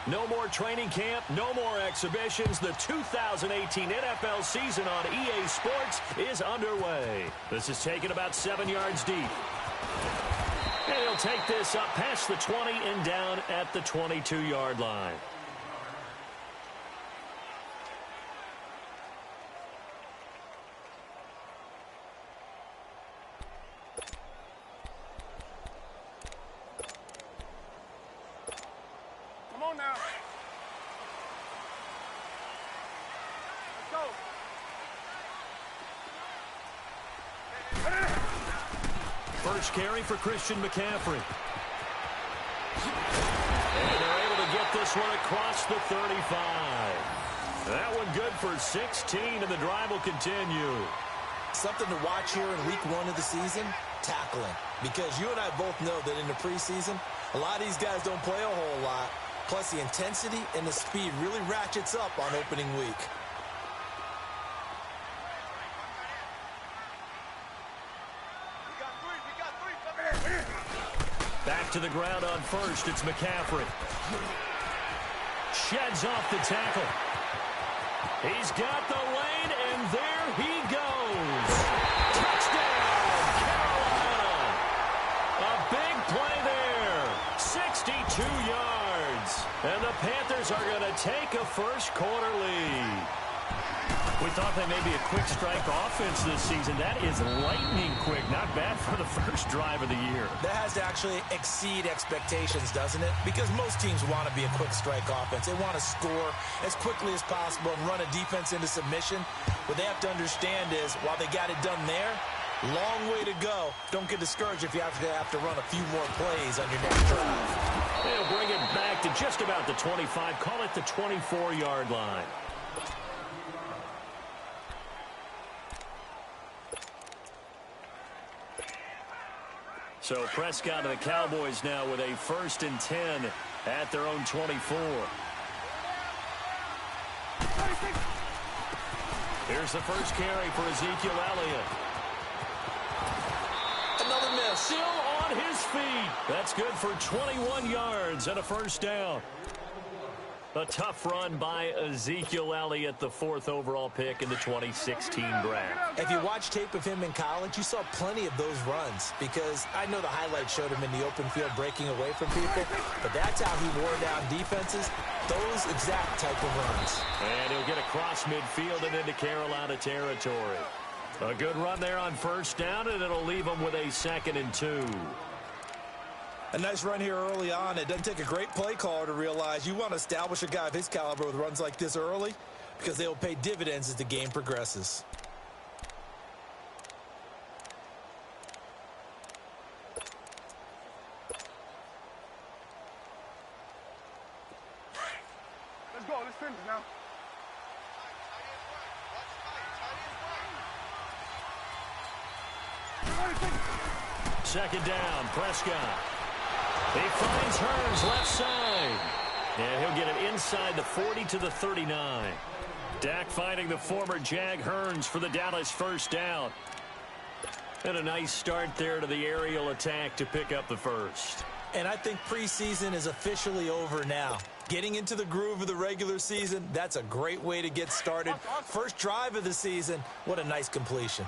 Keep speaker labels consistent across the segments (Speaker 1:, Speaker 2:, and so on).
Speaker 1: No more training camp, no more exhibitions. The 2018 NFL season on EA Sports is underway. This is taken about 7 yards deep. And he'll take this up past the 20 and down at the 22-yard line.
Speaker 2: Come on now. Let's go.
Speaker 1: First carry for Christian McCaffrey. And they're able to get this one across the 35. That one good for 16, and the drive will continue.
Speaker 3: Something to watch here in week 1 of the season, tackling. Because you and I both know that in the preseason, a lot of these guys don't play a whole lot. Plus, the intensity and the speed really ratchets up on opening week.
Speaker 1: Back to the ground on first. It's McCaffrey. Sheds off the tackle. He's got the lane, and there he goes. Touchdown, Carolina. A big play there. 62 yards. And the Panthers are going to take a first-quarter lead. We thought they may be a quick strike offense this season. That is lightning quick. Not bad for the first drive of the year.
Speaker 3: That has to actually exceed expectations, doesn't it? Because most teams want to be a quick strike offense. They want to score as quickly as possible and run a defense into submission. What they have to understand is, while they got it done there, long way to go. Don't get discouraged if you have to run a few more plays on your next drive.
Speaker 1: They'll bring it back to just about the 25. Call it the 24-yard line. So Prescott and the Cowboys now with a 1st and 10 at their own 24. Here's the first carry for Ezekiel Elliott.
Speaker 3: Another miss.
Speaker 1: Still on his feet. That's good for 21 yards and a first down. A tough run by Ezekiel Elliott, the 4th overall pick in the 2016 draft.
Speaker 3: If you watch tape of him in college, you saw plenty of those runs, because I know the highlights showed him in the open field breaking away from people, but that's how he wore down defenses, those exact type of runs.
Speaker 1: And he'll get across midfield and into Carolina territory. A good run there on first down, and it'll leave him with a 2nd and 2.
Speaker 3: A nice run here early on. It doesn't take a great play caller to realize you want to establish a guy of his caliber with runs like this early, because they will pay dividends as the game progresses.
Speaker 2: Let's go. Let's finish now.
Speaker 1: Second down, Prescott. He finds Hurns left side. And he'll get it inside the 40 to the 39. Dak finding the former Jag Hurns for the Dallas first down. And a nice start there to the aerial attack to pick up the first.
Speaker 3: And I think preseason is officially over now. Getting into the groove of the regular season, that's a great way to get started. First drive of the season, what a nice completion.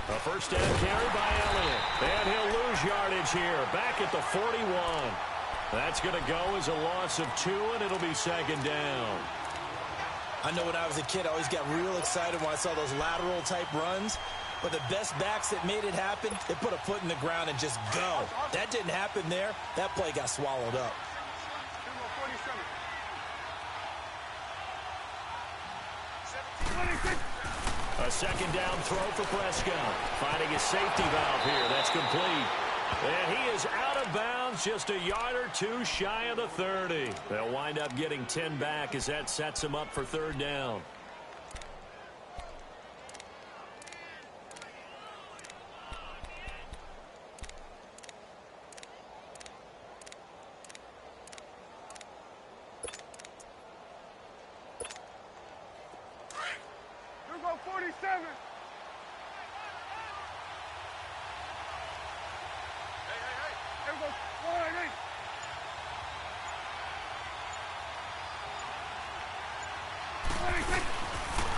Speaker 1: A first down carry by Elliott. And he'll lose yardage here. Back at the 41. That's going to go as a loss of 2, and it'll be 2nd down.
Speaker 3: I know when I was a kid, I always got real excited when I saw those lateral type runs. But the best backs that made it happen, they put a foot in the ground and just go. That didn't happen there. That play got swallowed up.
Speaker 1: A second down throw for Prescott. Finding a safety valve here. That's complete. And he is out of bounds, just a yard or 2 shy of the 30. They'll wind up getting 10 back as that sets him up for 3rd down.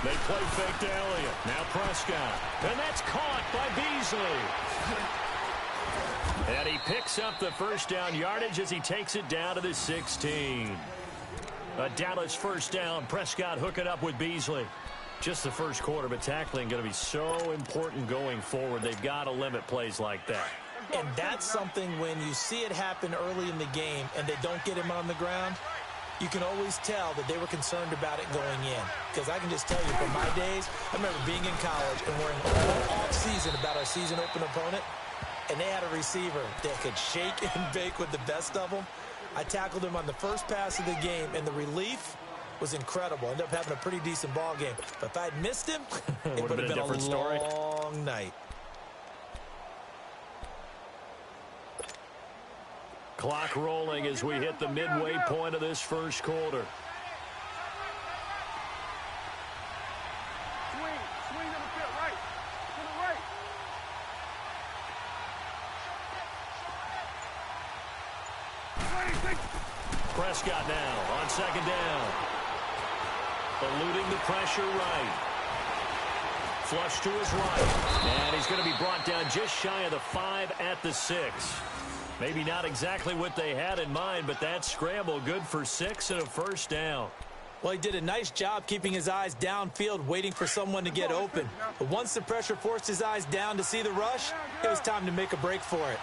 Speaker 1: They play fake to Elliott. Now Prescott. And that's caught by Beasley. And he picks up the first down yardage as he takes it down to the 16. A Dallas first down. Prescott hooking up with Beasley. Just the first quarter, but tackling going to be so important going forward. They've got to limit plays like that.
Speaker 3: And that's something when you see it happen early in the game and they don't get him on the ground, you can always tell that they were concerned about it going in. Because I can just tell you, from my days, I remember being in college and worrying all off-season about our season open opponent, and they had a receiver that could shake and bake with the best of them. I tackled him on the first pass of the game, and the relief was incredible. Ended up having a pretty decent ball game. But if I'd missed him, it would have been a long night.
Speaker 1: Clock rolling as we hit the midway point of this first quarter.
Speaker 2: Swing to the field, right. To the right.
Speaker 1: Prescott now on second down. Eluding the pressure right. Flush to his right. And he's going to be brought down just shy of the 5 at the 6. Maybe not exactly what they had in mind, but that scramble good for 6 and a first down.
Speaker 3: Well, he did a nice job keeping his eyes downfield, waiting for someone to get open. But once the pressure forced his eyes down to see the rush, it was time to make a break for it.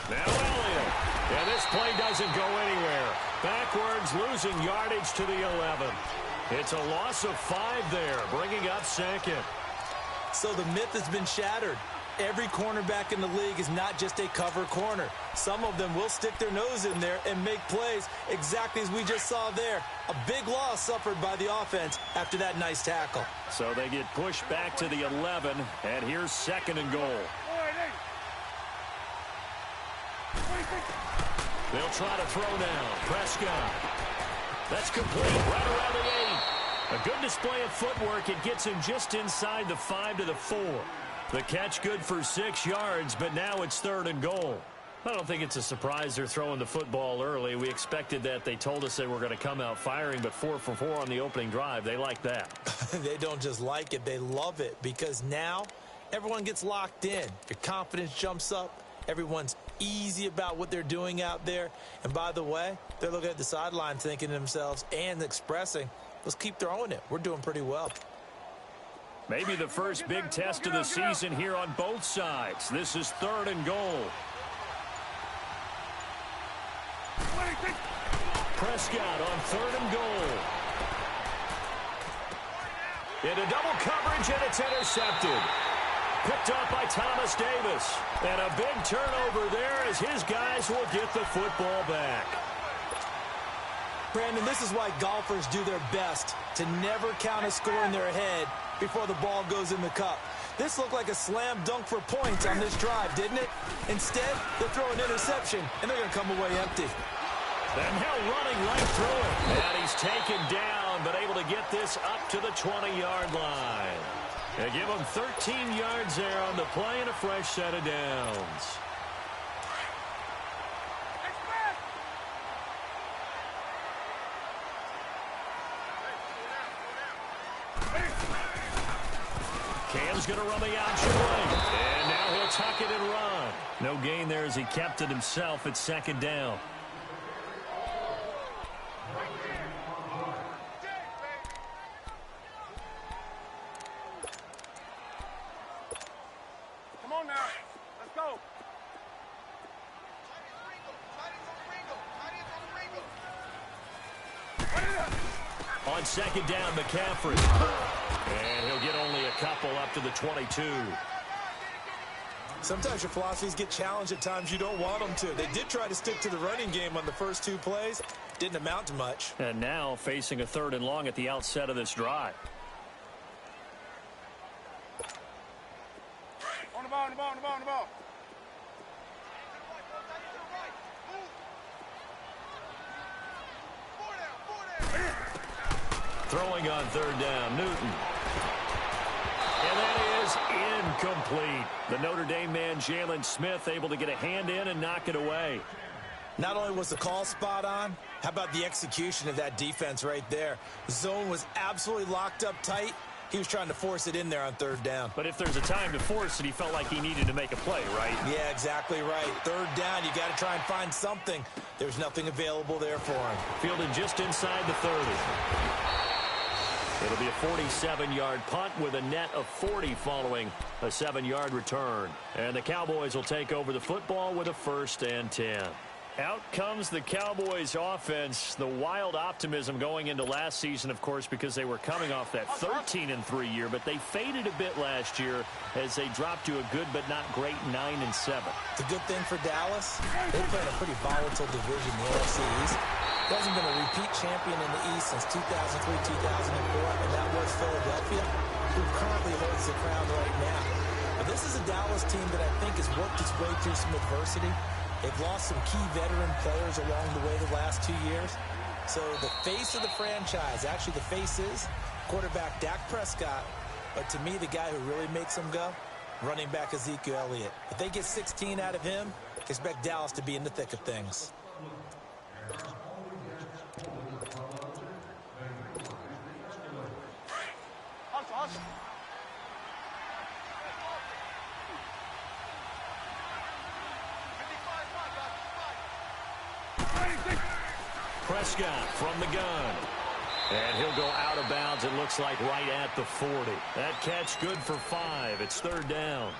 Speaker 1: Now Elliott. And this play doesn't go anywhere. Backwards, losing yardage to the 11. It's a loss of 5 there, bringing up second.
Speaker 3: So the myth has been shattered. Every cornerback in the league is not just a cover corner. Some of them will stick their nose in there and make plays exactly as we just saw there. A big loss suffered by the offense after that nice tackle.
Speaker 1: So they get pushed back to the 11, and here's second and goal. They'll try to throw now. Prescott. That's complete right around the 8. A good display of footwork. It gets him just inside the 5 to the 4. The catch good for 6 yards, but now it's third and goal. I don't think it's a surprise they're throwing the football early. We expected that. They told us they were going to come out firing, but 4 for 4 on the opening drive. They like that.
Speaker 3: They don't just like it. They love it because now everyone gets locked in. Your confidence jumps up. Everyone's easy about what they're doing out there. And by the way, they're looking at the sideline thinking to themselves and expressing, let's keep throwing it. We're doing pretty well.
Speaker 1: Maybe the first big test of the season here on both sides. This is third and goal. Prescott on third and goal. Into double coverage, and it's intercepted. Picked up by Thomas Davis. And a big turnover there as his guys will get the football back.
Speaker 3: Brandon, this is why golfers do their best to never count a score in their head before the ball goes in the cup. This looked like a slam dunk for points on this drive, didn't it? Instead, they throw an interception, and they're going to come away empty.
Speaker 1: And now running right through it. And he's taken down, but able to get this up to the 20-yard line. They give him 13 yards there on the play and a fresh set of downs. Cam's going to run the option right. And now he'll tuck it and run. No gain there as he kept it himself at second down.
Speaker 2: Come on now. Let's go.
Speaker 1: On second down, McCaffrey. And he'll get only a couple up to the 22.
Speaker 3: Sometimes your philosophies get challenged at times you don't want them to. They did try to stick to the running game on the first 2 plays. Didn't amount to much.
Speaker 1: And now facing a third and long at the outset of this drive.
Speaker 2: On the ball, on the ball, on the ball, on the ball.
Speaker 1: Throwing on third down, Newton. And that is incomplete. The Notre Dame man, Jalen Smith, able to get a hand in and knock it away.
Speaker 3: Not only was the call spot on, how about the execution of that defense right there? The zone was absolutely locked up tight. He was trying to force it in there on third down.
Speaker 1: But if there's a time to force it, he felt like he needed to make a play, right?
Speaker 3: Yeah, exactly right. Third down, you got to try and find something. There's nothing available there for him.
Speaker 1: Fielded just inside the 30. It'll be a 47-yard punt with a net of 40 following a 7-yard return. And the Cowboys will take over the football with a 1st and 10. Out comes the Cowboys offense. The wild optimism going into last season, of course, because they were coming off that 13-3 year, but they faded a bit last year as they dropped to a good but not great 9-7.
Speaker 3: It's a good thing for Dallas. They play in a pretty volatile division, the NFC East. There hasn't been a repeat champion in the East since 2003-2004, and that was Philadelphia, who currently holds the crown right now. But this is a Dallas team that I think has worked its way through some adversity. They've lost some key veteran players along the way the last 2 years. So the face of the franchise, actually the face is quarterback Dak Prescott. But to me, the guy who really makes them go, running back Ezekiel Elliott. If they get 16 out of him, expect Dallas to be in the thick of things.
Speaker 1: Prescott from the gun. And he'll go out of bounds, it looks like, right at the 40. That catch good for 5. It's 3rd down.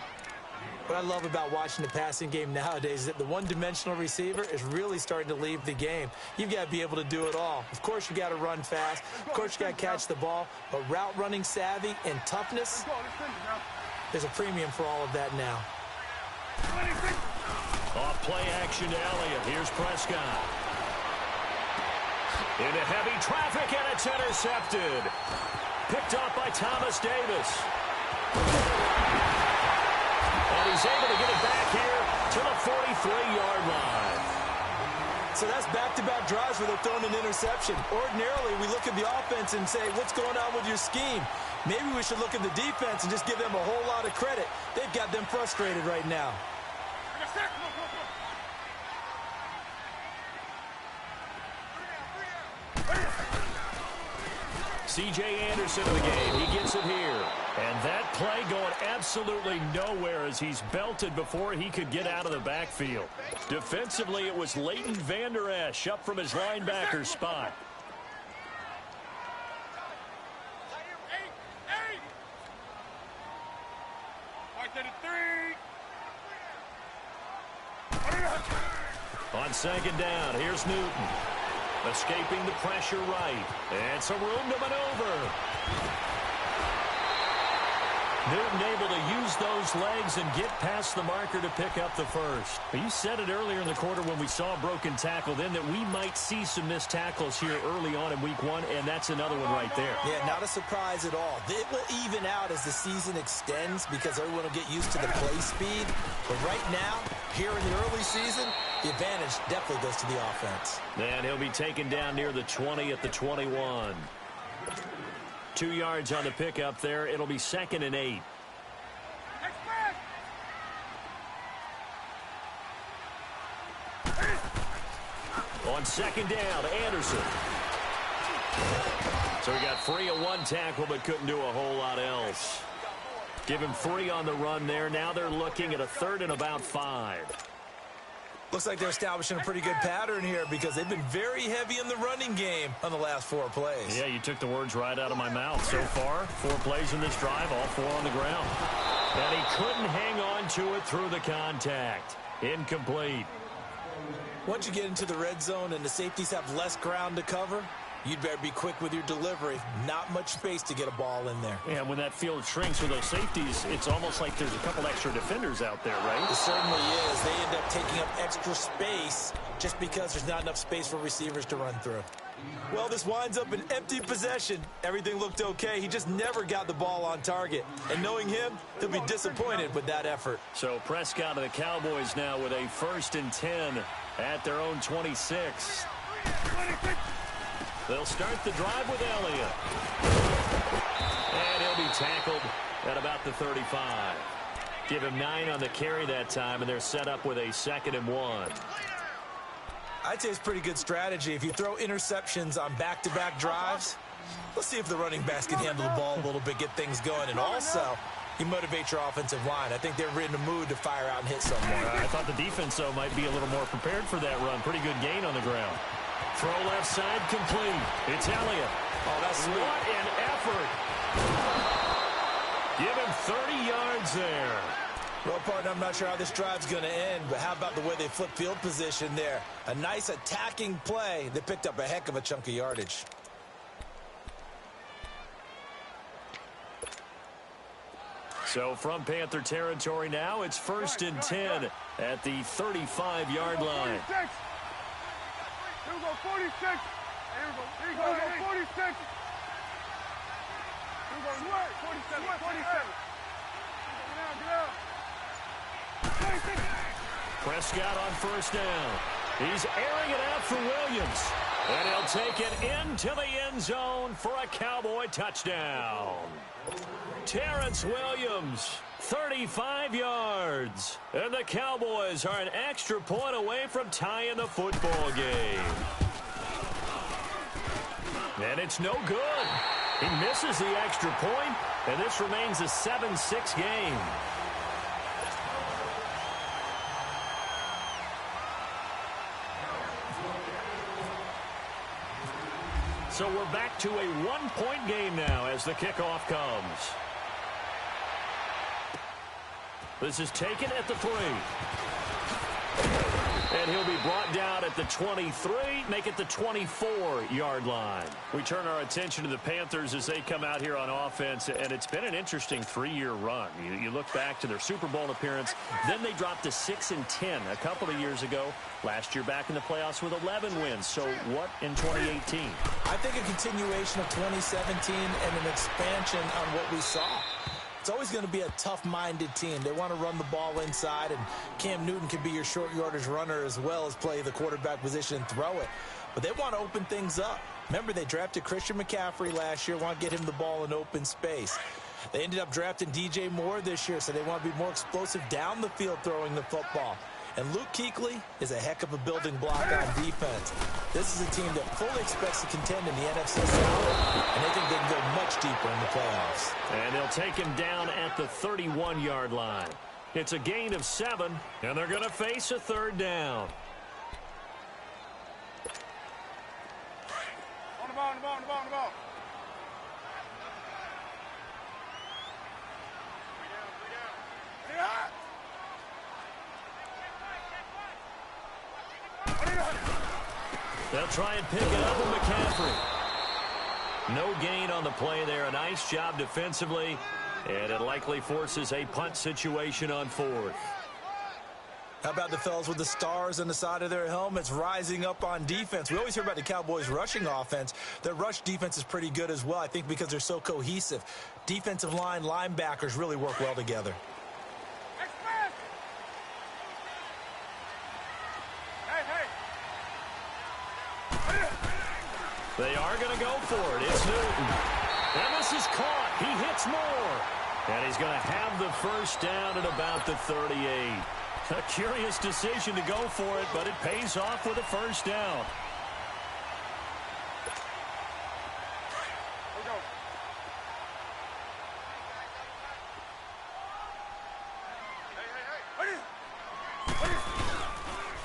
Speaker 3: What I love about watching the passing game nowadays is that the one-dimensional receiver is really starting to leave the game. You've got to be able to do it all. Of course, you got to run fast. Of course, you got to catch the ball. But route running savvy and toughness, there's a premium for all of that now.
Speaker 1: Off play action to Elliott. Here's Prescott. Into heavy traffic, and it's intercepted. Picked off by Thomas Davis. And he's able to get it back here to the 43-yard line.
Speaker 3: So that's back-to-back drives where they're throwing an interception. Ordinarily, we look at the offense and say, what's going on with your scheme? Maybe we should look at the defense and just give them a whole lot of credit. They've got them frustrated right now.
Speaker 1: C.J. Anderson in the game. He gets it here. And that play going absolutely nowhere as he's belted before he could get out of the backfield. Defensively, it was Leighton Vander Esch up from his linebacker spot. On 2nd down, here's Newton. Escaping the pressure right. And some room to maneuver. Newton able to use those legs and get past the marker to pick up the 1st. You said it earlier in the quarter when we saw a broken tackle then that we might see some missed tackles here early on in week 1, and that's another one right there.
Speaker 3: Yeah, not a surprise at all. It will even out as the season extends because everyone will get used to the play speed. But right now, here in the early season, the advantage definitely goes to the offense.
Speaker 1: And he'll be taken down near the 20 at the 21. 2 yards on the pickup there. It'll be 2nd and 8. On 2nd down, Anderson. So he got free of 1 tackle but couldn't do a whole lot else. Give him 3 on the run there. Now they're looking at a 3rd and about 5.
Speaker 3: Looks like they're establishing a pretty good pattern here because they've been very heavy in the running game on the last 4 plays.
Speaker 1: Yeah, you took the words right out of my mouth. So far, 4 plays in this drive, all 4 on the ground. And he couldn't hang on to it through the contact. Incomplete.
Speaker 3: Once you get into the red zone and the safeties have less ground to cover, you'd better be quick with your delivery. Not much space to get a ball in there.
Speaker 1: And when that field shrinks with those safeties, it's almost like there's a couple extra defenders out there, right?
Speaker 3: It certainly is. They end up taking up extra space just because there's not enough space for receivers to run through. Well, this winds up an empty possession. Everything looked okay. He just never got the ball on target. And knowing him, he'll be disappointed with that effort.
Speaker 1: So Prescott and the Cowboys now with a 1st and 10 at their own 26. They'll start the drive with Elliott. And he'll be tackled at about the 35. Give him 9 on the carry that time, and they're set up with a 2nd and 1.
Speaker 3: I'd say it's pretty good strategy. If you throw interceptions on back-to-back drives, let's see if the running backs can handle the ball a little bit, get things going. And also, you motivate your offensive line. I think they're in the mood to fire out and hit someone.
Speaker 1: I thought the defense, though, might be a little more prepared for that run. Pretty good gain on the ground. Throw left side complete. It's Elliott.
Speaker 3: Oh, that's sweet.
Speaker 1: What an effort. Give him 30 yards there.
Speaker 3: Well, partner, I'm not sure how this drive's going to end, but how about the way they flip field position there? A nice attacking play. They picked up a heck of a chunk of yardage.
Speaker 1: So from Panther territory now, it's 1st and 10 at the 35-yard line.
Speaker 2: 46. Here we go, 46. Here we go, 46. Here we go, 47, 47. Get out.
Speaker 1: Prescott on 1st down. He's airing it out for Williams. And he'll take it into the end zone for a Cowboy touchdown. Terrence Williams, 35 yards. And the Cowboys are an extra point away from tying the football game. And it's no good. He misses the extra point, and this remains a 7-6 game. So we're back to a one-point game now as the kickoff comes. This is taken at the 3. And he'll be brought down at the 23, make it the 24-yard line. We turn our attention to the Panthers as they come out here on offense, and it's been an interesting 3-year run. You look back to their Super Bowl appearance, then they dropped to 6-10 a couple of years ago. Last year back in the playoffs with 11 wins. So what in 2018?
Speaker 3: I think a continuation of 2017 and an expansion on what we saw. It's always going to be a tough-minded team. They want to run the ball inside, and Cam Newton can be your short yardage runner as well as play the quarterback position and throw it. But they want to open things up. Remember, they drafted Christian McCaffrey last year, want to get him the ball in open space. They ended up drafting DJ Moore this year, so they want to be more explosive down the field throwing the football. And Luke Kuechly is a heck of a building block on defense. This is a team that fully expects to contend in the NFC South, and they think they can go much deeper in the playoffs.
Speaker 1: And they'll take him down at the 31-yard line. It's a gain of 7, and they're going to face a 3rd down.
Speaker 2: On the ball. Yeah.
Speaker 1: They'll try and pick it up with McCaffrey. No gain on the play there. A nice job defensively. And it likely forces a punt situation on 4th.
Speaker 3: How about the fellas with the stars on the side of their helmets rising up on defense? We always hear about the Cowboys' rushing offense. Their rush defense is pretty good as well, I think, because they're so cohesive. Defensive line, linebackers really work well together.
Speaker 1: They are going to go for it. It's Newton. And this is caught. He hits Moore. And he's going to have the 1st down at about the 38. A curious decision to go for it, but it pays off with a 1st down.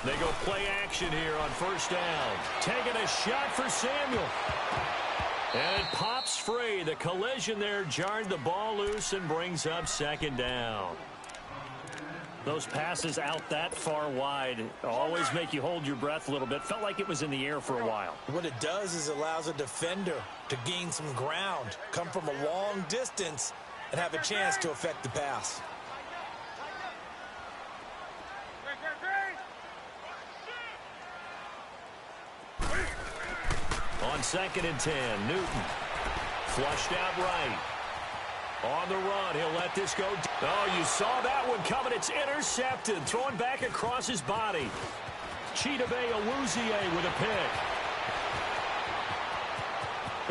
Speaker 1: They go play action here on 1st down. Taking a shot for Samuel. And it pops free. The collision there jarred the ball loose and brings up 2nd down. Those passes out that far wide always make you hold your breath a little bit. Felt like it was in the air for a while.
Speaker 3: What it does is it allows a defender to gain some ground, come from a long distance, and have a chance to affect the pass.
Speaker 1: On 2nd and 10, Newton flushed out right. On the run, he'll let this go. Oh, you saw that one coming. It's intercepted. Throwing back across his body. Chidobe Awuzie with a pick.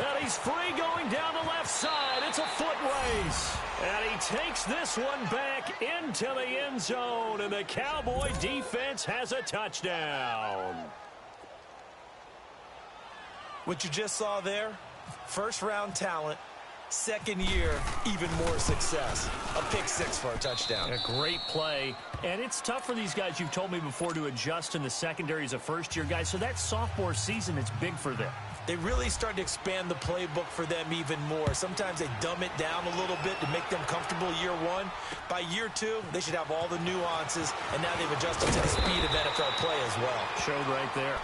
Speaker 1: And he's free going down the left side. It's a foot race. And he takes this one back into the end zone. And the Cowboy defense has a touchdown.
Speaker 3: What you just saw there, first-round talent, second year, even more success. A pick six for a touchdown.
Speaker 1: A great play. And it's tough for these guys, you've told me before, to adjust in the secondary as a first-year guy. So that sophomore season, it's big for them.
Speaker 3: They really start to expand the playbook for them even more. Sometimes they dumb it down a little bit to make them comfortable year one. By year two, they should have all the nuances, and now they've adjusted to the speed of NFL play as well.
Speaker 1: Showed right there.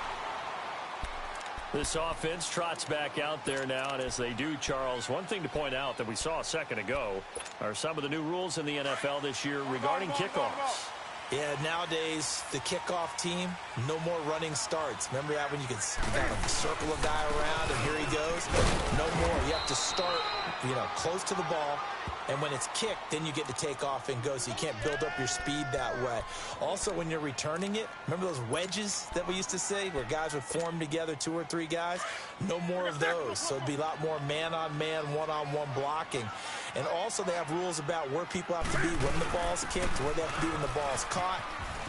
Speaker 1: This offense trots back out there now, and as they do, Charles, one thing to point out that we saw a second ago are some of the new rules in the NFL this year regarding kickoffs.
Speaker 3: Yeah, nowadays, the kickoff team, no more running starts. Remember that when you kind of circle a guy around and here he goes? No more. You have to start, close to the ball. And when it's kicked, then you get to take off and go, so you can't build up your speed that way. Also, when you're returning it, remember those wedges that we used to say where guys would form together, 2 or 3 guys? No more of those. So it'd be a lot more man-on-man, one-on-one blocking. And also they have rules about where people have to be when the ball's kicked, where they have to be when the ball's caught.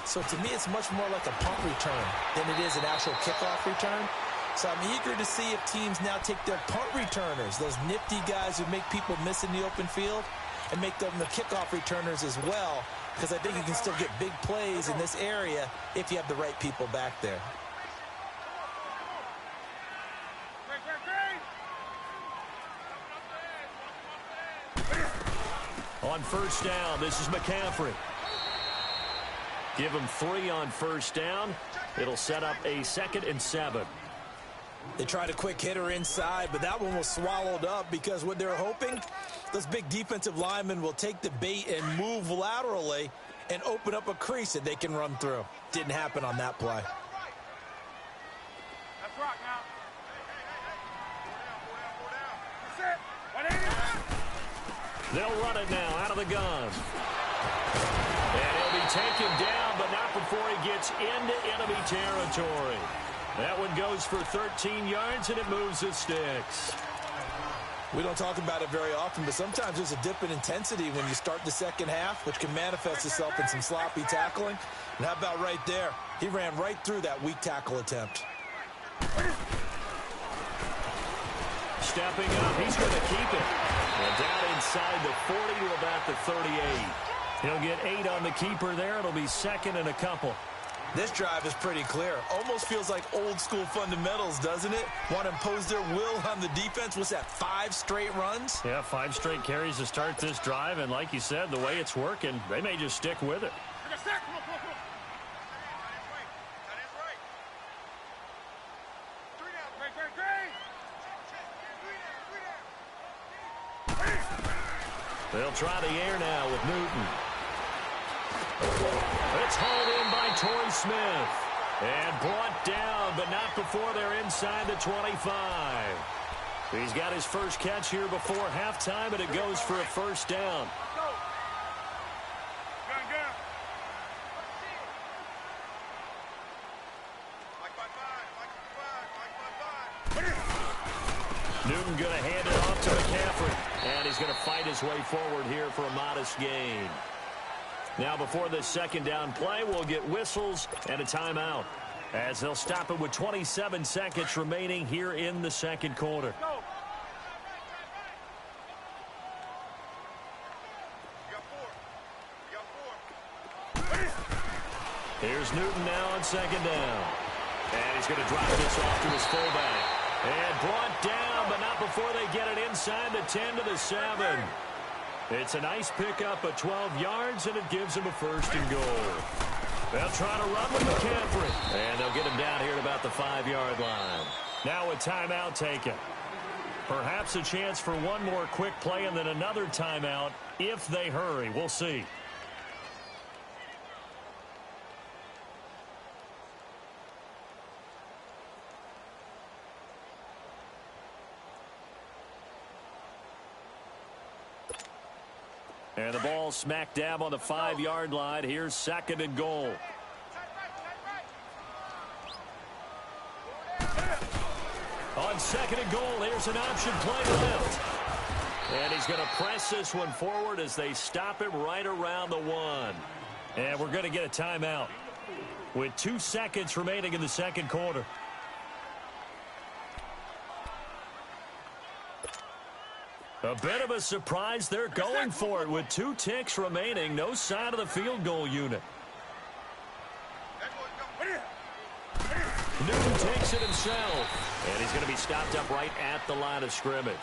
Speaker 3: So to me, it's much more like a punt return than it is an actual kickoff return. So I'm eager to see if teams now take their punt returners, those nifty guys who make people miss in the open field, and make them the kickoff returners as well, because I think you can still get big plays in this area if you have the right people back there.
Speaker 1: On first down, this is McCaffrey. Give him 3 on first down. It'll set up a 2nd and 7.
Speaker 3: They tried a quick hitter inside, but that one was swallowed up because what they're hoping, those big defensive linemen will take the bait and move laterally and open up a crease that they can run through. Didn't happen on that play.
Speaker 2: That's rock now. That's it. 180.
Speaker 1: They'll run it now out of the gun. And he'll be taken down, but not before he gets into enemy territory. That one goes for 13 yards, and it moves the sticks.
Speaker 3: We don't talk about it very often, but sometimes there's a dip in intensity when you start the second half, which can manifest itself in some sloppy tackling. And how about right there? He ran right through that weak tackle attempt.
Speaker 1: Stepping up, he's going to keep it. And down inside the 40 to about the 38. He'll get 8 on the keeper there. It'll be 2nd and a couple.
Speaker 3: This drive is pretty clear. Almost feels like old school fundamentals, doesn't it? Want to impose their will on the defense. What's that, 5 straight runs?
Speaker 1: Yeah, 5 straight carries to start this drive. And like you said, the way it's working, they may just stick with it. They'll try the air now with Newton. It's hauled in by Torrey Smith. And brought down, but not before they're inside the 25. He's got his first catch here before halftime, and it goes for a first down. Newton going to hand it off to McCaffrey. And he's going to fight his way forward here for a modest gain. Now before this second down play, we'll get whistles and a timeout, as they'll stop it with 27 seconds remaining here in the second quarter. Here's Newton now on second down. And he's going to drop this off to his fullback. And brought down, but not before they get it inside the 10 to the 7. It's a nice pickup of 12 yards, and it gives him a 1st and goal. They'll try to run with McCaffrey. And they'll get him down here at about the 5-yard line. Now a timeout taken. Perhaps a chance for one more quick play and then another timeout if they hurry. We'll see. And the ball smack dab on the 5-yard line. Here's 2nd and goal. On 2nd and goal, here's an option play left. And he's going to press this one forward as they stop him right around the 1. And we're going to get a timeout with 2 seconds remaining in the second quarter. A bit of a surprise. They're going for it with 2 ticks remaining. No sign of the field goal unit. Newton takes it himself, and he's going to be stopped up right at the line of scrimmage.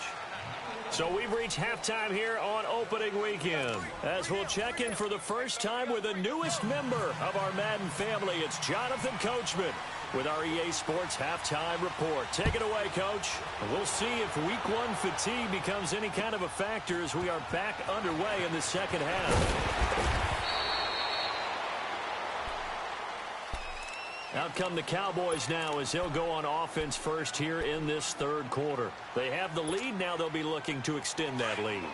Speaker 1: So we've reached halftime here on opening weekend, as we'll check in for the first time with the newest member of our Madden family. It's Jonathan Coachman with our EA Sports Halftime Report. Take it away, Coach. We'll see if Week 1 fatigue becomes any kind of a factor as we are back underway in the second half. Out come the Cowboys now as they'll go on offense first here in this third quarter. They have the lead. Now they'll be looking to extend that lead.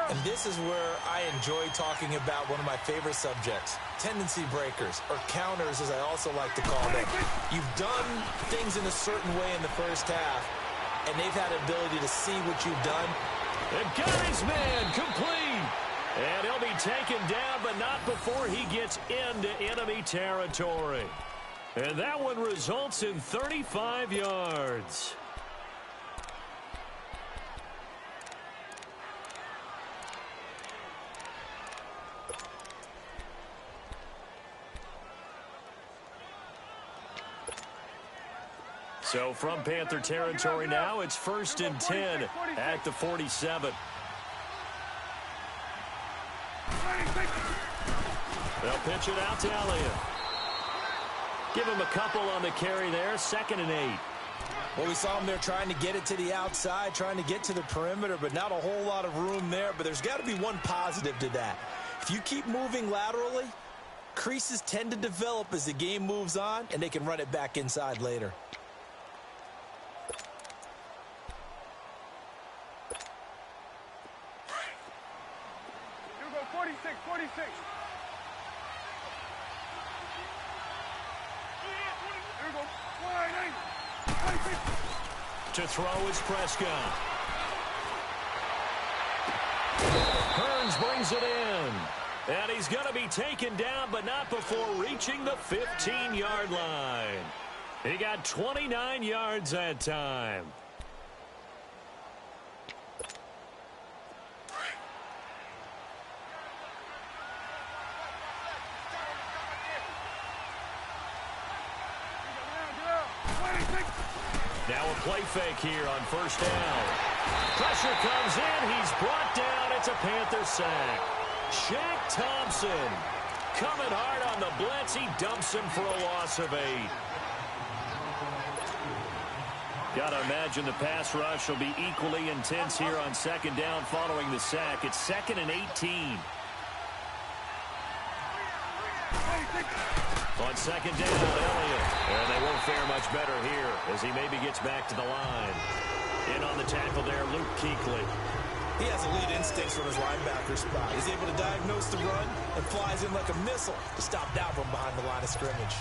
Speaker 3: And this is where I enjoy talking about one of my favorite subjects, tendency breakers, or counters as I also like to call them. You've done things in a certain way in the first half, and they've had the ability to see what you've done.
Speaker 1: And got his man complete. And he'll be taken down, but not before he gets into enemy territory. And that one results in 35 yards. So from Panther territory now, it's 1st and 10 at the 47. They'll pitch it out to Elliott. Give him a couple on the carry there, 2nd and 8.
Speaker 3: Well, we saw him there trying to get it to the outside, trying to get to the perimeter, but not a whole lot of room there. But there's got to be one positive to that. If you keep moving laterally, creases tend to develop as the game moves on, and they can run it back inside later.
Speaker 2: You go 46, 46.
Speaker 1: To throw is Prescott. Hearns brings it in. And he's going to be taken down, but not before reaching the 15-yard line. He got 29 yards that time. Now a play fake here on 1st down. Pressure comes in. He's brought down. It's a Panther sack. Shaq Thompson coming hard on the blitz. He dumps him for a loss of 8. Got to imagine the pass rush will be equally intense here on 2nd down following the sack. It's 2nd and 18. On 2nd down, Elliott. And they won't fare much better here as he maybe gets back to the line. In on the tackle there, Luke Kuechly.
Speaker 3: He has elite instincts from his linebacker spot. He's able to diagnose the run and flies in like a missile to stop that one behind the line of scrimmage.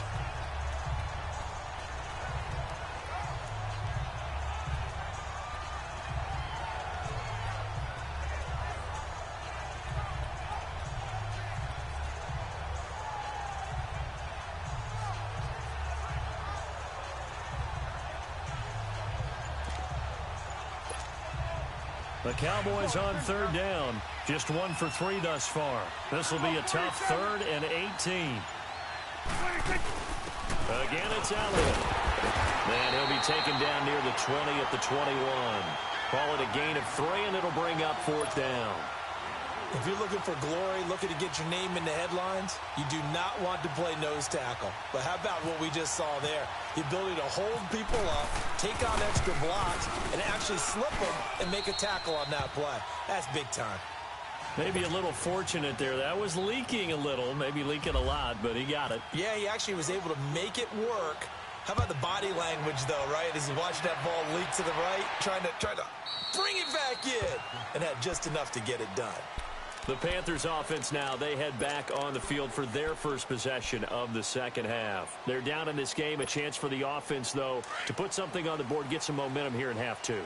Speaker 1: The Cowboys on 3rd down. Just 1 for 3 thus far. This will be a tough 3rd and 18. Again, it's Elliott. And he'll be taken down near the 20 at the 21. Call it a gain of 3, and it'll bring up 4th down.
Speaker 3: If you're looking for glory, looking to get your name in the headlines, you do not want to play nose tackle. But how about what we just saw there? The ability to hold people up, take on extra blocks, and actually slip them and make a tackle on that play. That's big time.
Speaker 1: Maybe a little fortunate there. That was leaking a little, maybe leaking a lot, but he got it.
Speaker 3: Yeah, he actually was able to make it work. How about the body language, though, right? As he watched that ball leak to the right, trying to bring it back in, and had just enough to get it done.
Speaker 1: The Panthers offense now, they head back on the field for their first possession of the second half. They're down in this game. A chance for the offense, though, to put something on the board, get some momentum here in half 2.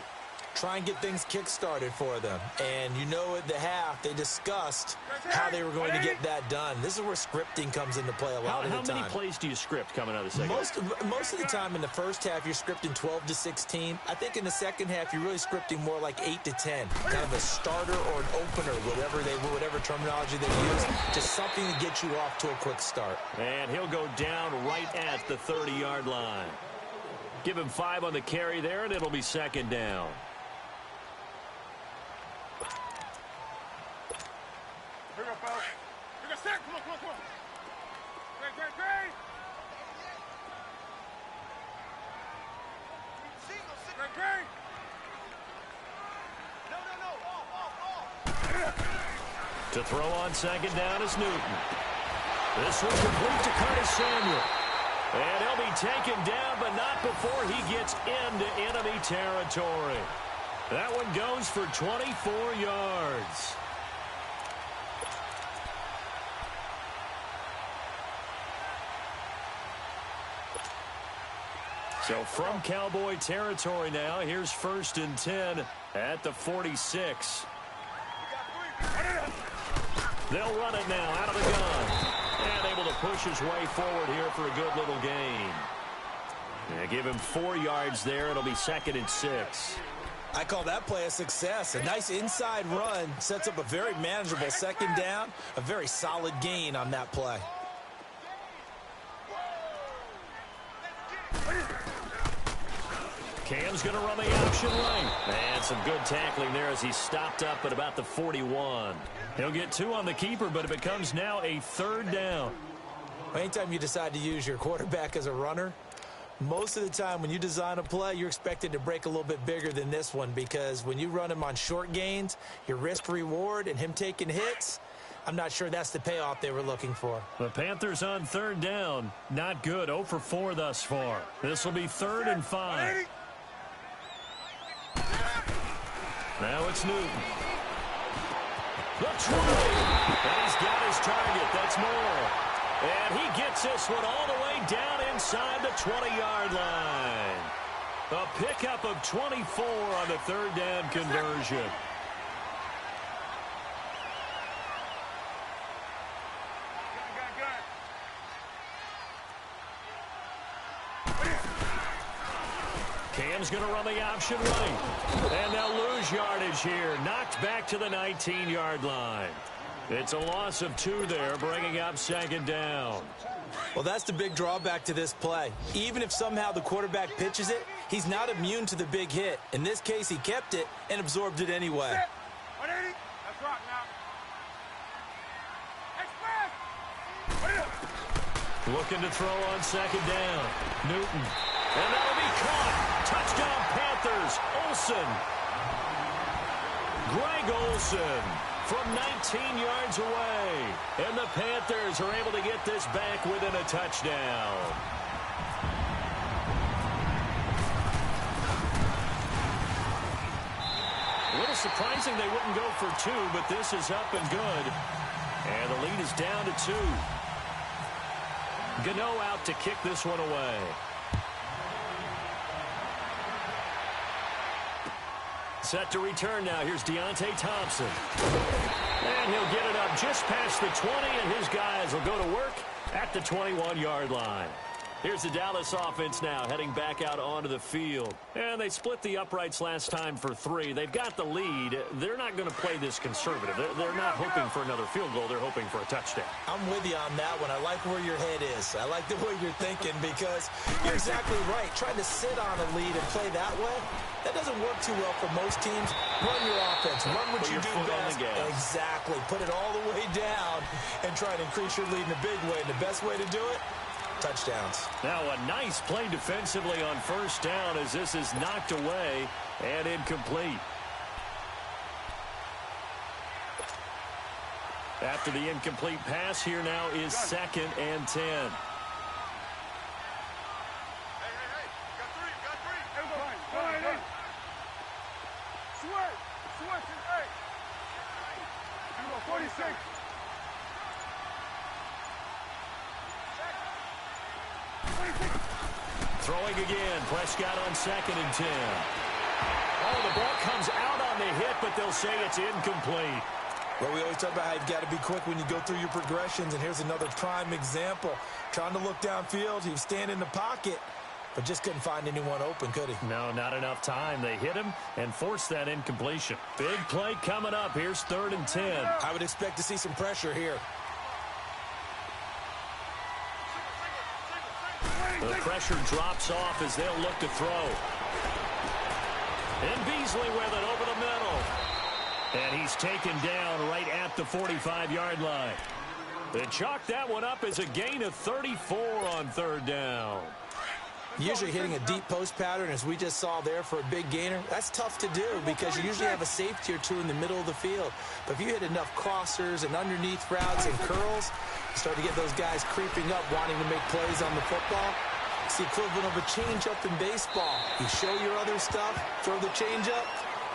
Speaker 3: try and get things kick-started for them. And you know at the half, they discussed how they were going to get that done. This is where scripting comes into play a lot of the time.
Speaker 1: How many plays do you script coming out of the second half?
Speaker 3: Most of the time in the first half, you're scripting 12 to 16. I think in the second half, you're really scripting more like 8 to 10. Kind of a starter or an opener, whatever terminology they use, just something to get you off to a quick start.
Speaker 1: And he'll go down right at the 30-yard line. Give him 5 on the carry there, and it'll be second down.
Speaker 2: Here we go, fellas. We got set. Come on. Great. Great. No.
Speaker 1: To throw on second down is Newton. This one complete to Curtis Samuel. And he'll be taken down, but not before he gets into enemy territory. That one goes for 24 yards. So from Cowboy territory now, here's 1st and 10 at the 46. They'll run it now out of the gun. And able to push his way forward here for a good little gain. And give him 4 yards there. It'll be 2nd and 6.
Speaker 3: I call that play a success. A nice inside run sets up a very manageable second down. A very solid gain on that play.
Speaker 1: Cam's going to run the option right. And some good tackling there as he stopped up at about the 41. He'll get 2 on the keeper, but it becomes now a 3rd down.
Speaker 3: Anytime you decide to use your quarterback as a runner, most of the time when you design a play, you're expected to break a little bit bigger than this one, because when you run him on short gains, your risk-reward and him taking hits, I'm not sure that's the payoff they were looking for.
Speaker 1: The Panthers on 3rd down. Not good. 0 for 4 thus far. This will be 3rd and 5. Now it's Newton. The 20. And he's got his target. That's Moore. And he gets this one all the way down inside the 20-yard line. A pickup of 24 on the 3rd down conversion. Cam's going to run the option right. And they'll lose yardage here. Knocked back to the 19-yard line. It's a loss of 2 there, bringing up 2nd down.
Speaker 3: Well, that's the big drawback to this play. Even if somehow the quarterback pitches it, he's not immune to the big hit. In this case, he kept it and absorbed it anyway.
Speaker 2: 180. That's right now. Express.
Speaker 1: Looking to throw on 2nd down. Newton. And that'll be caught. Touchdown Panthers. Olsen. Greg Olsen from 19 yards away. And the Panthers are able to get this back within a touchdown. A little surprising they wouldn't go for 2, but this is up and good. And the lead is down to 2. Gano out to kick this one away. Set to return now. Here's Deontay Thompson. And he'll get it up just past the 20, and his guys will go to work at the 21-yard line. Here's the Dallas offense now heading back out onto the field. And they split the uprights last time for 3. They've got the lead. They're not going to play this conservative. They're not hoping for another field goal. They're hoping for a touchdown.
Speaker 3: I'm with you on that one. I like where your head is. I like the way you're thinking, because you're exactly right. Trying to sit on a lead and play that way, that doesn't work too well for most teams. Run your offense. Run what you do best. Exactly. Put it all the way down and try to increase your lead in a big way. And the best way to do it, touchdowns.
Speaker 1: Now a nice play defensively on 1st down as this is knocked away and incomplete. After the incomplete pass, here now is 2nd and 10.
Speaker 2: Hey. Got 3. Hey. Switch. Hey. You go 46.
Speaker 1: Throwing again. Prescott on 2nd and 10. Oh, the ball comes out on the hit, but they'll say it's incomplete.
Speaker 3: Well, we always talk about how you've got to be quick when you go through your progressions, and here's another prime example. Trying to look downfield, he was standing in the pocket, but just couldn't find anyone open, could he?
Speaker 1: No, not enough time. They hit him and forced that incompletion. Big play coming up. Here's 3rd and 10.
Speaker 3: I would expect to see some pressure here.
Speaker 1: The pressure drops off as they'll look to throw. And Beasley with it over the middle. And he's taken down right at the 45-yard line. They chalk that one up as a gain of 34 on 3rd down.
Speaker 3: Usually hitting a deep post pattern, as we just saw there, for a big gainer, that's tough to do because you usually have a safety or two in the middle of the field. But if you hit enough crossers and underneath routes and curls, you start to get those guys creeping up, wanting to make plays on the football. It's the equivalent of a change-up in baseball. You show your other stuff, throw the change-up,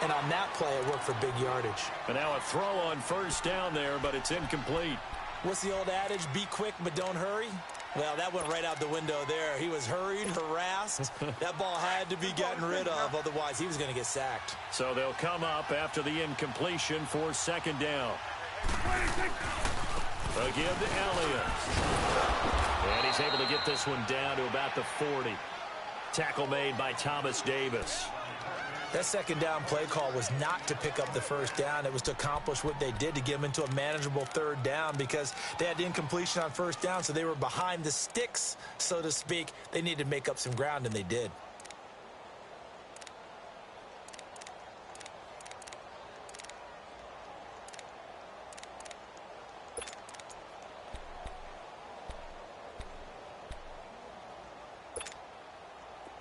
Speaker 3: and on that play, it worked for big yardage.
Speaker 1: And now a throw on 1st down there, but it's incomplete.
Speaker 3: What's the old adage? Be quick, but don't hurry. Well, that went right out the window there. He was hurried, harassed. That ball had to be gotten rid of, otherwise he was going to get sacked.
Speaker 1: So they'll come up after the incompletion for 2nd down. They'll give to Elliott. And he's able to get this one down to about the 40. Tackle made by Thomas Davis.
Speaker 3: That 2nd down play call was not to pick up the 1st down. It was to accomplish what they did, to get them into a manageable 3rd down, because they had incompletion on 1st down, so they were behind the sticks, so to speak. They needed to make up some ground, and they did.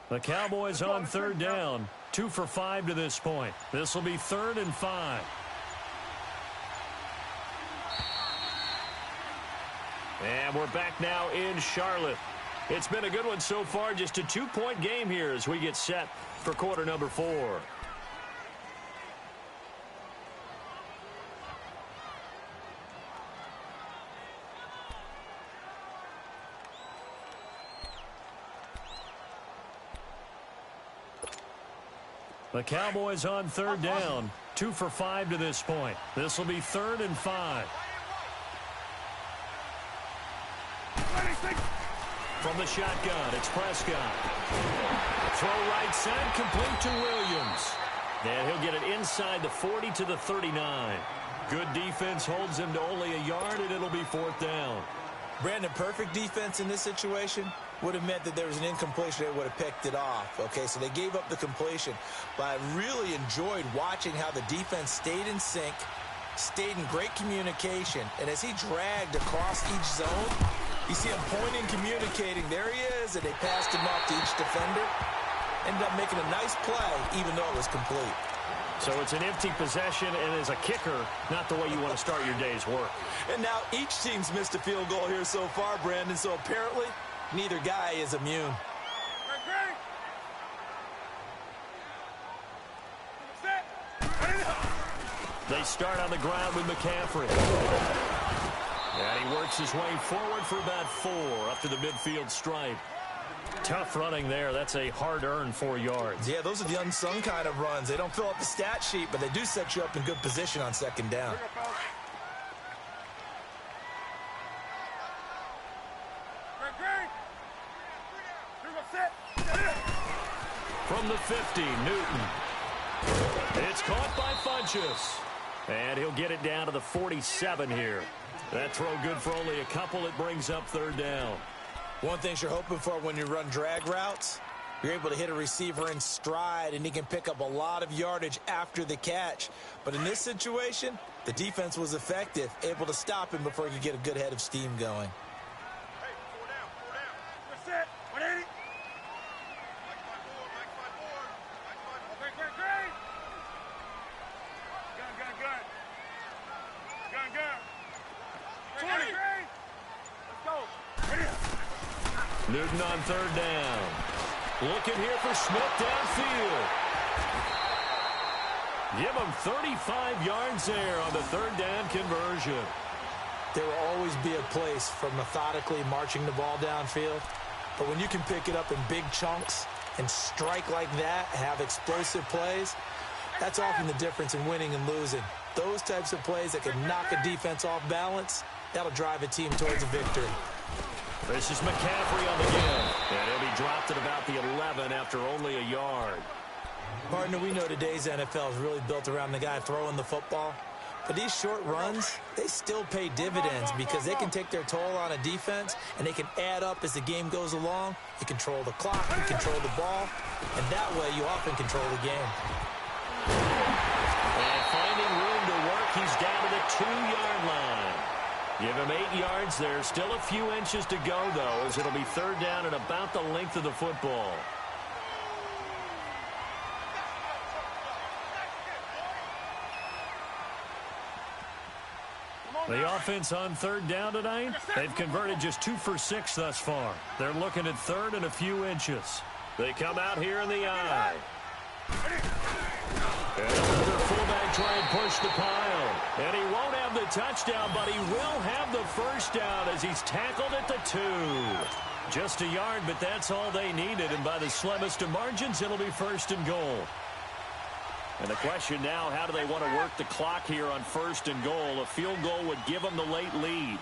Speaker 1: The Cowboys on 3rd down. 2 for 5 to this point. This will be 3rd and 5. And we're back now in Charlotte. It's been a good one so far. Just a 2-point game here as we get set for quarter number 4. The Cowboys on 3rd down. 2 for 5 to this point. This will be 3rd and 5. From the shotgun, it's Prescott. Throw right side, complete to Williams. And he'll get it inside the 40 to the 39. Good defense holds him to only a yard, and it'll be 4th down.
Speaker 3: Brandon, perfect defense in this situation would have meant that there was an incompletion. They would have picked it off. Okay, so they gave up the completion. But I really enjoyed watching how the defense stayed in sync, stayed in great communication. And as he dragged across each zone, you see him pointing, communicating. There he is, and they passed him off to each defender. Ended up making a nice play, even though it was complete.
Speaker 1: So it's an empty possession, and as a kicker, not the way you want to start your day's work.
Speaker 3: And now each team's missed a field goal here so far, Brandon, so apparently neither guy is immune.
Speaker 1: They start on the ground with McCaffrey. And he works his way forward for about 4 up to the midfield stripe. Tough running there. That's a hard-earned 4 yards.
Speaker 3: Yeah, those are the unsung kind of runs. They don't fill up the stat sheet, but they do set you up in good position on 2nd down.
Speaker 1: From the 50, Newton. It's caught by Funchess. And he'll get it down to the 47 here. That throw good for only a couple. It brings up 3rd down.
Speaker 3: One thing you're hoping for when you run drag routes, you're able to hit a receiver in stride, and he can pick up a lot of yardage after the catch. But in this situation, the defense was effective, able to stop him before he could get a good head of steam going.
Speaker 2: Hey, 4 down. That's it. 180. Okay, great. Gun. 20. Let's go.
Speaker 1: Newton on 3rd down. Looking here for Smith downfield. Give him 35 yards there on the 3rd down conversion.
Speaker 3: There will always be a place for methodically marching the ball downfield. But when you can pick it up in big chunks and strike like that, have explosive plays, that's often the difference in winning and losing. Those types of plays that can knock a defense off balance, that'll drive a team towards a victory.
Speaker 1: This is McCaffrey on the give, and he'll be dropped at about the 11 after only a yard.
Speaker 3: Partner, we know today's NFL is really built around the guy throwing the football. But these short runs, they still pay dividends because they can take their toll on a defense and they can add up as the game goes along. You control the clock, you control the ball, and that way you often control the game.
Speaker 1: And finding room to work, he's down to the 2-yard line. Give him 8 yards. There's still a few inches to go, though, as it'll be third down and about the length of the football. The offense on third down tonight, they've converted just 2 for 6 thus far. They're looking at third and a few inches. They come out here in the eye. And another fullback try and push the pile. And he won't have the touchdown, but he will have the first down as he's tackled at the 2. Just a yard, but that's all they needed. And by the slimmest of margins, it'll be first and goal. And the question now, how do they want to work the clock here on first and goal? A field goal would give them the late lead.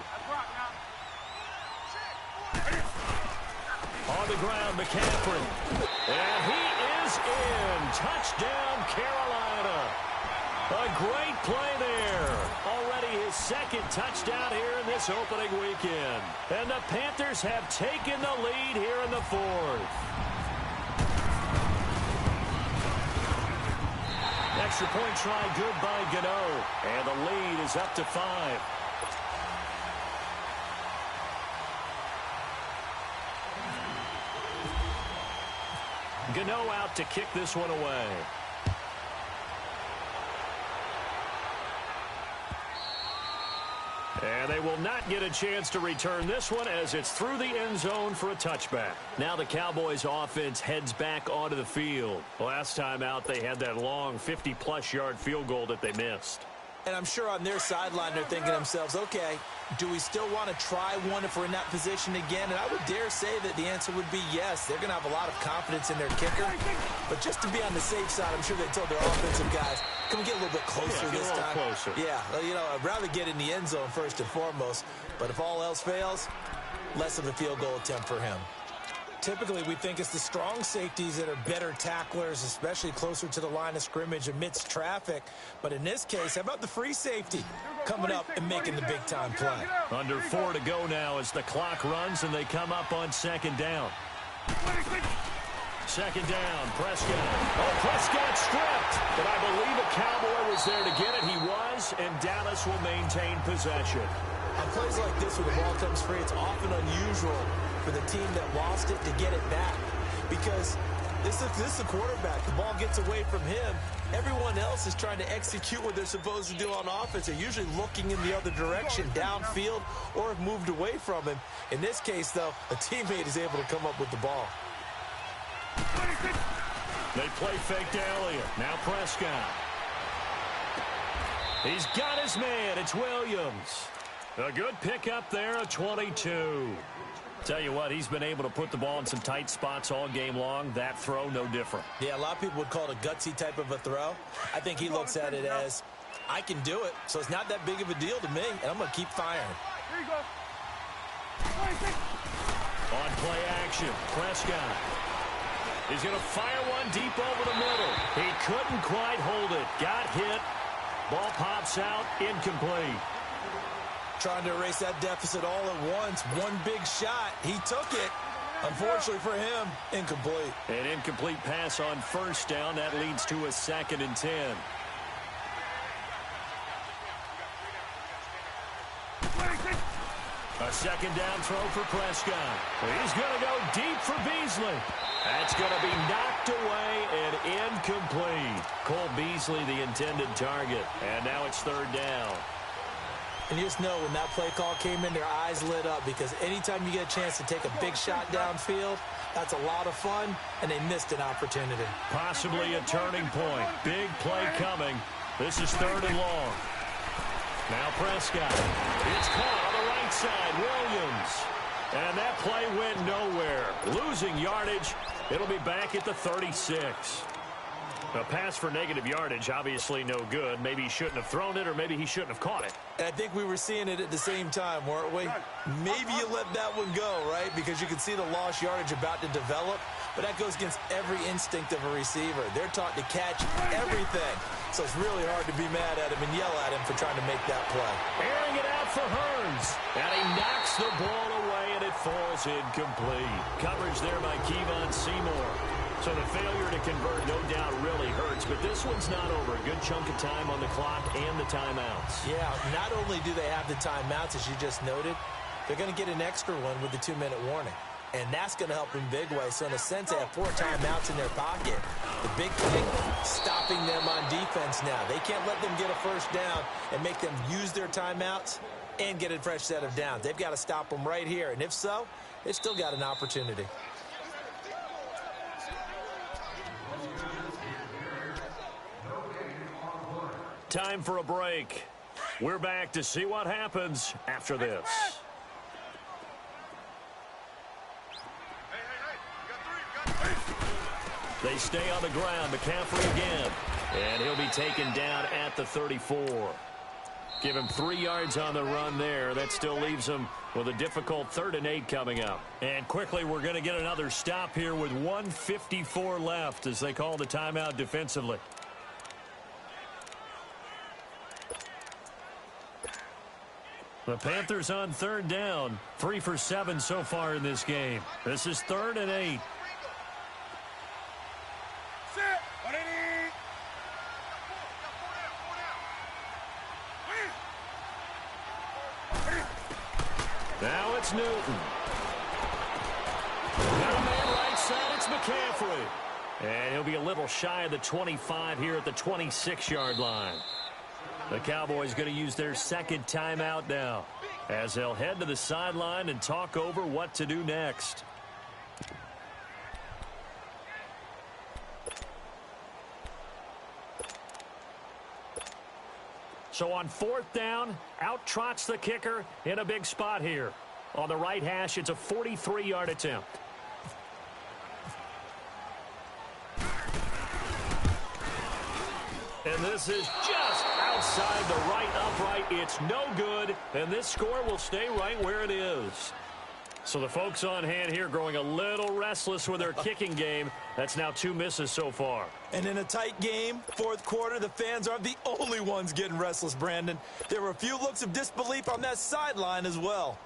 Speaker 1: On the ground, McCaffrey. And he is in. Touchdown, Carolina. A great play there. Already his second touchdown here in this opening weekend. And the Panthers have taken the lead here in the 4th. Extra point try good by Gano. And the lead is up to 5. Gano out to kick this one away. And they will not get a chance to return this one as it's through the end zone for a touchback. Now the Cowboys offense heads back onto the field. Last time out they had that long 50-plus yard field goal that they missed.
Speaker 3: And I'm sure on their sideline they're thinking to themselves, okay, do we still want to try one if we're in that position again? And I would dare say that the answer would be yes. They're going to have a lot of confidence in their kicker. But just to be on the safe side, I'm sure they told their offensive guys, can we get a little bit closer this time?
Speaker 1: Closer.
Speaker 3: Yeah, you know, I'd rather get in the end zone first and foremost. But if all else fails, less of a field goal attempt for him. Typically, we think it's the strong safeties that are better tacklers, especially closer to the line of scrimmage amidst traffic. But in this case, how about the free safety coming up and making the big-time play?
Speaker 1: Under 4 to go now as the clock runs and they come up on second down. Second down, Prescott. Oh, Prescott stripped. But I believe a Cowboy was there to get it. He was, and Dallas will maintain possession.
Speaker 3: On plays like this where the ball comes free, it's often unusual for the team that lost it to get it back. Because this is the quarterback. The ball gets away from him. Everyone else is trying to execute what they're supposed to do on offense. They're usually looking in the other direction, downfield, or have moved away from him. In this case, though, a teammate is able to come up with the ball.
Speaker 1: They play fake to Elliott. Now Prescott. He's got his man. It's Williams. A good pickup there, a 22. Tell you what, he's been able to put the ball in some tight spots all game long. That throw, no different.
Speaker 3: Yeah, a lot of people would call it a gutsy type of a throw. I think he looks at it as, I can do it, so it's not that big of a deal to me, and I'm going to keep firing.
Speaker 2: Here you go.
Speaker 1: On play action, Prescott. He's going to fire one deep over the middle. He couldn't quite hold it. Got hit. Ball pops out, incomplete.
Speaker 3: Trying to erase that deficit all at once. One big shot. He took it. Unfortunately for him, incomplete.
Speaker 1: An incomplete pass on first down. That leads to a 2nd and 10. A second down throw for Prescott. He's going to go deep for Beasley. That's going to be knocked away and incomplete. Cole Beasley, the intended target. And now it's third down.
Speaker 3: And you just know when that play call came in, their eyes lit up because anytime you get a chance to take a big shot downfield, that's a lot of fun, and they missed an opportunity.
Speaker 1: Possibly a turning point. Big play coming. This is third and long. Now Prescott. It's caught on the right side. Williams. And that play went nowhere. Losing yardage It'll be back at the 36. A pass for negative yardage, obviously no good. Maybe he shouldn't have thrown it, or maybe he shouldn't have caught it.
Speaker 3: And I think we were seeing it at the same time, weren't we? Maybe you let that one go, right? Because you can see the lost yardage about to develop. But that goes against every instinct of a receiver. They're taught to catch everything. So it's really hard to be mad at him and yell at him for trying to make that play.
Speaker 1: Airing it out for Hearns. And he knocks the ball away, and it falls incomplete. Coverage there by Kevon Seymour. So the failure to convert, no doubt, really hurts. But this one's not over. A good chunk of time on the clock and the timeouts.
Speaker 3: Yeah, not only do they have the timeouts, as you just noted, they're going to get an extra one with the 2-minute warning. And that's going to help in big way. So in a sense, they have 4 timeouts in their pocket. The big thing, stopping them on defense now. They can't let them get a first down and make them use their timeouts and get a fresh set of downs. They've got to stop them right here. And if so, they've still got an opportunity.
Speaker 1: Time for a break. We're back to see what happens after this. They stay on the ground. McCaffrey again. And he'll be taken down at the 34. Give him 3 yards on the run there. That still leaves him with a difficult 3rd and 8 coming up. And quickly, we're going to get another stop here with 1:54 left as they call the timeout defensively. The Panthers on 3rd down. 3 for 7 so far in this game. This is 3rd and 8. Now it's Newton. Got a man right side. It's McCaffrey. And he'll be a little shy of the 25 here at the 26-yard line. The Cowboys going to use their 2nd timeout now as they'll head to the sideline and talk over what to do next. So on 4th down, out trots the kicker in a big spot here. On the right hash, it's a 43-yard attempt. And this is just outside the right upright. It's no good, and this score will stay right where it is. So the folks on hand here growing a little restless with their kicking game. That's now 2 misses so far.
Speaker 3: And in a tight game, 4th quarter, the fans aren't the only ones getting restless, Brandon. There were a few looks of disbelief on that sideline as well.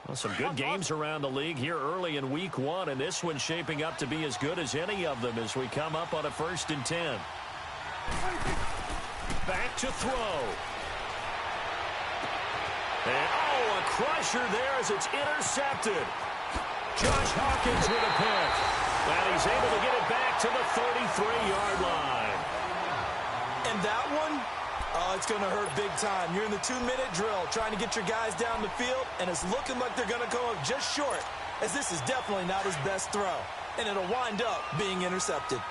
Speaker 1: Well, some good games around the league here early in week 1, and this one's shaping up to be as good as any of them as we come up on a 1st and 10. Back to throw. And, a crusher there as it's intercepted. Josh Hawkins with a pick. And he's able to get it back to the 33-yard line.
Speaker 3: And that one, it's going to hurt big time. You're in the 2-minute drill trying to get your guys down the field, and it's looking like they're going to go up just short, as this is definitely not his best throw. And it'll wind up being intercepted.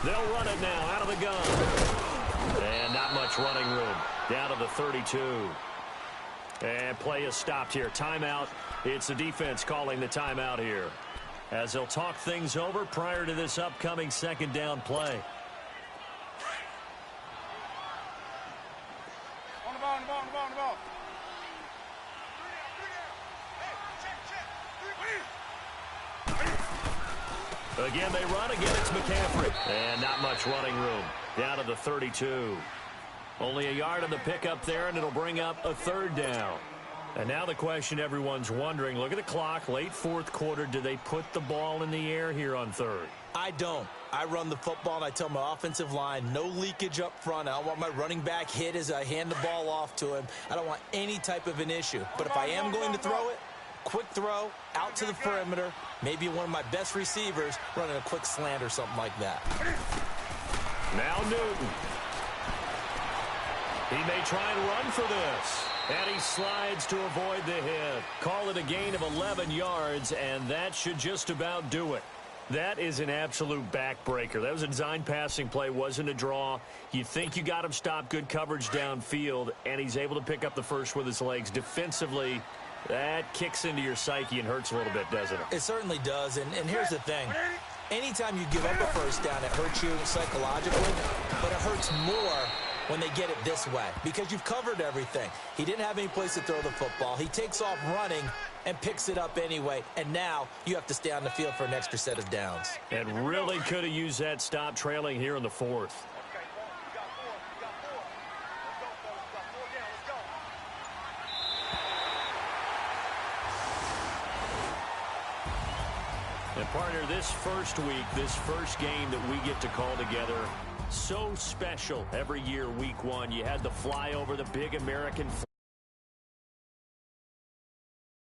Speaker 1: They'll run it now out of the gun. And not much running room. Down to the 32. And play is stopped here. Timeout. It's the defense calling the timeout here, as they'll talk things over prior to this upcoming 2nd down play.
Speaker 2: On the ball, on the ball, on the ball, on the ball.
Speaker 1: Again, they run. Again, it's McCaffrey. And not much running room. Down to the 32. Only a yard on the pickup there, and it'll bring up a 3rd down. And now the question everyone's wondering, look at the clock, late 4th quarter, do they put the ball in the air here on 3rd?
Speaker 3: I don't. I run the football, and I tell my offensive line, no leakage up front. I don't want my running back hit as I hand the ball off to him. I don't want any type of an issue. But if I am going to throw it, quick throw, out to the perimeter, maybe one of my best receivers running a quick slant or something like that.
Speaker 1: Now Newton. He may try and run for this. And he slides to avoid the hit. Call it a gain of 11 yards, and that should just about do it. That is an absolute backbreaker. That was a design passing play, wasn't a draw. You think you got him stopped, good coverage downfield, and he's able to pick up the first with his legs. Defensively, that kicks into your psyche and hurts a little bit, doesn't it?
Speaker 3: It certainly does, and here's the thing. Anytime you give up a first down, it hurts you psychologically, but it hurts more when they get it this way because you've covered everything. He didn't have any place to throw the football. He takes off running and picks it up anyway, and now you have to stay on the field for an extra set of downs.
Speaker 1: And really could have used that stop trailing here in the fourth. And partner, this first week, this first game that we get to call together, so special every year, week one. You had the flyover, the big American